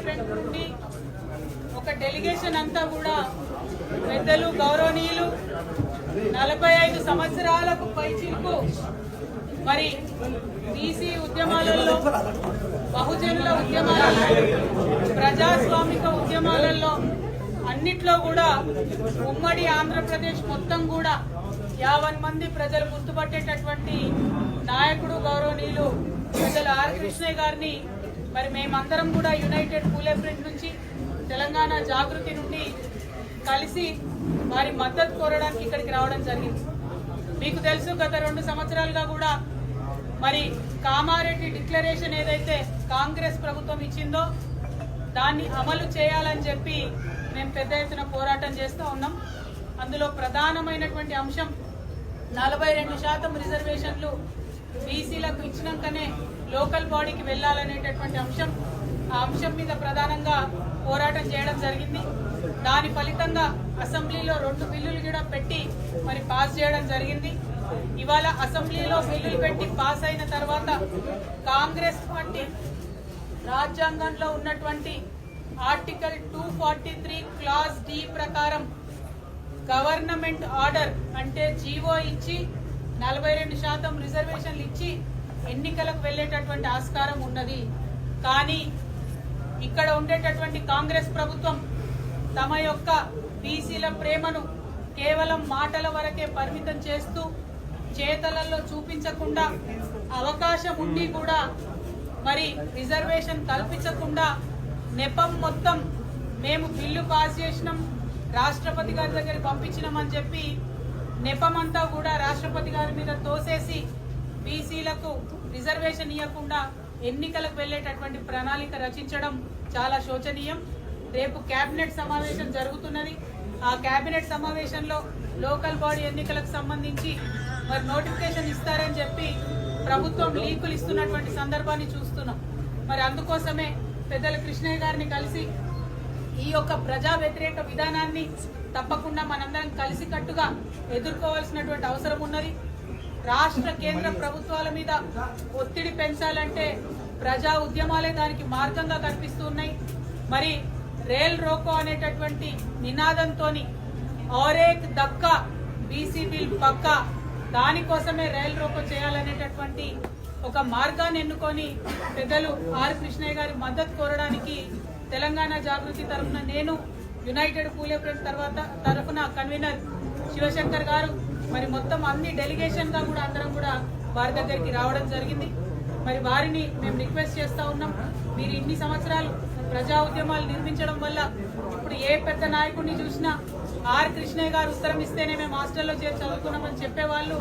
Front నుండి ఒక delegation అంతా కూడా పెద్దలు గౌరవనీయులు 45 సంవత్సరాలకు పైచిలకు మరి బీసీ ఉద్యమాలలో, బహుజనుల ఉద్యమాలలో, ప్రజాస్వామిక ఉద్యమాలలో అన్నిట్లో కూడా ఉమ్మడి ఆంధ్రప్రదేశ్ మొత్తం కూడా 50 మంది ప్రజలు గుర్తుపట్టేటటువంటి నాయకుడు గౌరవనీయులు పెద్దలు ఆర్ కృష్ణయ్య గారిని మరి మేమందరం కూడా యునైటెడ్ పూలే ఫ్రంట్ నుంచి, తెలంగాణ జాగృతి నుండి కలిసి వారి మద్దతు కోరడానికి ఇక్కడికి రావడం జరిగింది. మీకు తెలుసు, గత 2 సంవత్సరాలుగా కూడా మరి కామారెడ్డి డిక్లరేషన్ ఏదైతే కాంగ్రెస్ ప్రభుత్వం ఇచ్చిందో దాన్ని అమలు చేయాలని చెప్పి మేము పెద్ద ఎత్తున పోరాటం చేస్తూ ఉన్నాం. అందులో ప్రధానమైనటువంటి అంశం 42% రిజర్వేషన్లు బీసీలకు ఇచ్చినాకనే లోకల్ బాడీకి వెళ్లాలనేటటువంటి అంశం. ఆ అంశం మీద ప్రధానంగా పోరాటం చేయడం జరిగింది. దాని ఫలితంగా అసెంబ్లీలో 2 బిల్లులు కూడా పెట్టి మరి పాస్ చేయడం జరిగింది. ఇవాళ అసెంబ్లీలో బిల్లులు పెట్టి పాస్ అయిన తర్వాత కాంగ్రెస్ పార్టీ రాజ్యాంగంలో ఉన్నటువంటి ఆర్టికల్ 243 క్లాజ్ డి ప్రకారం గవర్నమెంట్ ఆర్డర్ అంటే జీవో ఇచ్చి 42% రిజర్వేషన్లు ఇచ్చి ఎన్నికలకు వెళ్లేటటువంటి ఆస్కారం ఉన్నది. కానీ ఇక్కడ ఉండేటటువంటి కాంగ్రెస్ ప్రభుత్వం తమ యొక్క బీసీల ప్రేమను కేవలం మాటల వరకే పరిమితం చేస్తూ చేతలలో చూపించకుండా, అవకాశం ఉండి కూడా మరి రిజర్వేషన్ కల్పించకుండా నెపం మొత్తం మేము బిల్లు పాస్ చేసినాం, రాష్ట్రపతి గారి దగ్గరికి పంపించినామని చెప్పి నెపమంతా కూడా రాష్ట్రపతి గారి మీద తోసేసి బీసీలకు రిజర్వేషన్ ఇవ్వకుండా ఎన్నికలకు వెళ్లేటటువంటి ప్రణాళిక రచించడం చాలా శోచనీయం. రేపు కేబినెట్ సమావేశం జరుగుతున్నది. ఆ కేబినెట్ సమావేశంలో లోకల్ బాడీ ఎన్నికలకు సంబంధించి మరి నోటిఫికేషన్ ఇస్తారని చెప్పి ప్రభుత్వం లీకులు ఇస్తున్నటువంటి సందర్భాన్ని చూస్తున్నాం. మరి అందుకోసమే పెద్దల కృష్ణయ్య గారిని కలిసి ఈ యొక్క ప్రజా వ్యతిరేక విధానాన్ని తప్పకుండా మనందరం కలిసికట్టుగా ఎదుర్కోవాల్సినటువంటి అవసరం ఉన్నది. రాష్ట్ర కేంద్ర ప్రభుత్వాల మీద ఒత్తిడి పెంచాలంటే ప్రజా ఉద్యమాలే దానికి మార్గంగా కనిపిస్తున్నాయి. మరి రేల్ రోకో అనేటటువంటి నినాదంతో ఔరేక్ దక్కా బీసీ బిల్ పక్కా, దానికోసమే రైల్ రోకో చేయాలనేటటువంటి ఒక మార్గాన్ని ఎన్నుకొని పెద్దలు ఆర్ కృష్ణయ్య గారి మద్దతు కోరడానికి తెలంగాణ జాగృతి తరఫున నేను, యునైటెడ్ పూలే ఫ్రంట్ తరఫున కన్వీనర్ శివశంకర్ గారు మరి మొత్తం అన్ని డెలిగేషన్ గా కూడా అందరం కూడా వారి దగ్గరికి రావడం జరిగింది. మరి వారిని మేము రిక్వెస్ట్ చేస్తా ఉన్నాం, మీరు ఇన్ని సంవత్సరాలు ప్రజా ఉద్యమాలు నిర్మించడం వల్ల ఇప్పుడు ఏ పెద్ద నాయకుడిని చూసినా ఆర్ కృష్ణయ్య గారు ఉత్తరం ఇస్తేనే మేము హాస్టల్లో చేరి చదువుకున్నామని చెప్పేవాళ్ళు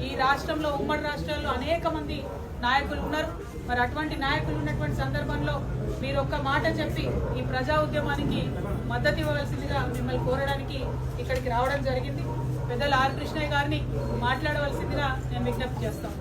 ఈ రాష్ట్రంలో, ఉమ్మడి రాష్ట్రాల్లో అనేక మంది నాయకులు ఉన్నారు. మరి అటువంటి నాయకులు ఉన్నటువంటి సందర్భంలో మీరు ఒక్క మాట చెప్పి ఈ ప్రజా ఉద్యమానికి మద్దతు ఇవ్వవలసిందిగా మిమ్మల్ని కోరడానికి ఇక్కడికి రావడం జరిగింది. పెద్దలు ఆర్ కృష్ణయ్య గారిని మాట్లాడవలసిందిగా నేను విజ్ఞప్తి చేస్తాను.